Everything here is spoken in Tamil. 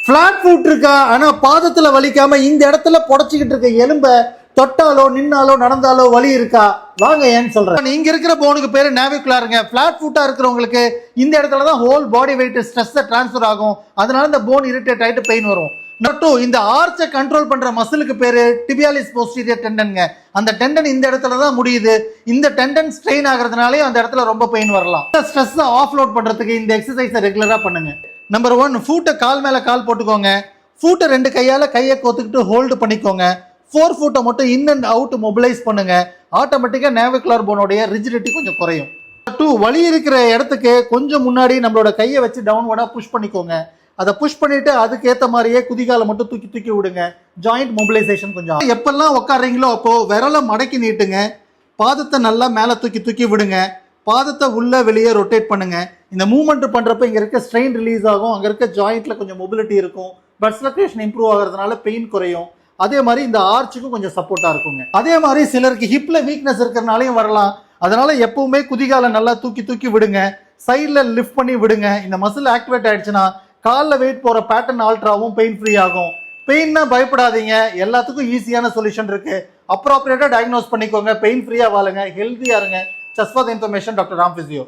பிளாட் ஃபுட் இருக்கா, ஆனா பாதத்துல வலிக்காம இந்த இடத்துல புடச்சிக்கிட்டு இருக்க எலும்ப தொட்டாலோ நின்னாலோ நடந்தாலோ வலி இருக்கா? வாங்க ஏன்னு சொல்றேன். இங்க இருக்கிற போனுக்கு பேரு நேவிகுலாருங்க. பிளாட் ஃபுட்டா இருக்கிறவங்களுக்கு இந்த இடத்துல தான் whole body weight stress transfer ஆகும். அதனால இந்த போன் இரிட்டேட் ஆயிட்டு பெயின் வரும். இந்த ஆர்ச்சை கண்ட்ரோல் பண்ற மசிலுக்கு பேரு டிபியாலிஸ் போஸ்டீரியர் டெண்டன்ங்க. அந்த டெண்டன் இந்த இடத்துல தான் முடியுது. இந்த டெண்டன் ஸ்ட்ரெயின் ஆகிறதுனாலே அந்த இடத்துல ரொம்ப பெயின் வரலாம். ஸ்ட்ரெஸ் ஆஃப்லோட் பண்றதுக்கு இந்த எக்ஸசைஸை ரெகுலரா பண்ணுங்க. நம்பர் 1, ஃபூட்டை கால் மேல கால் போட்டுக்கோங்க. ஃபூட்டை 2 கையால கையை கோத்துக்கிட்டு ஹோல்டு பண்ணிக்கோங்க. 4 ஃபூட்டை மட்டும் இன் அண்ட் அவுட் மொபிலைஸ் பண்ணுங்க. ஆட்டோமேட்டிக்கா நேவிகுலர் போனோடைய ரிஜிடிட்டி கொஞ்சம் குறையும். 2, வலி இருக்கிற இடத்துக்கு கொஞ்சம் முன்னாடி நம்மளோட கையை வச்சு டவுன்வர்டா புஷ் பண்ணிக்கோங்க. அதை புஷ் பண்ணிட்டு அதுக்கு ஏத்த மாதிரியே குதிகாலை மட்டும் தூக்கி தூக்கி விடுங்க. ஜாயிண்ட் மொபிலைசேஷன் கொஞ்சம். எப்பெல்லாம் உட்காடுறீங்களோ அப்போ விரலை மடக்கி நீட்டுங்க. பாதத்தை நல்லா மேலே தூக்கி தூக்கி விடுங்க. பாதத்தை உள்ள வெளியே ரொட்டேட் பண்ணுங்க. இந்த மூவ்மெண்ட் பண்றப்ப இங்க இருக்க ஸ்ட்ரெயின் ரிலீஸ் ஆகும். அங்க இருக்க ஜாயிண்ட்ல கொஞ்சம் மொபிலிட்டி இருக்கும். பிளட் சர்க்குலேஷன் இம்ப்ரூவ் ஆகிறதுனால பெயின் குறையும். அதே மாதிரி இந்த ஆர்ச்சுக்கும் கொஞ்சம் சப்போர்ட்டா இருக்குங்க. அதே மாதிரி சிலருக்கு ஹிப்ல வீக்னஸ் இருக்கிறனாலையும் வரலாம். அதனால எப்பவுமே குதிகாலை நல்லா தூக்கி தூக்கி விடுங்க. சைட்ல லிஃப்ட் பண்ணி விடுங்க. இந்த மசில் ஆக்டிவேட் ஆயிடுச்சுன்னா காலில் வெயிட் போற பேட்டர்ன் ஆல்ட்ராவும் பெயின் ஃப்ரீ ஆகும். பெயின்னா பயப்படாதீங்க, எல்லாத்துக்கும் ஈஸியான சொல்யூஷன் இருக்கு. அப்ராப்ரியேட்டா டயக்னோஸ் பண்ணிக்கோங்க. பெயின் ஃப்ரீயா வாழுங்க, ஹெல்த்தியா இருங்க. Just for the information, Dr. Ram Physio.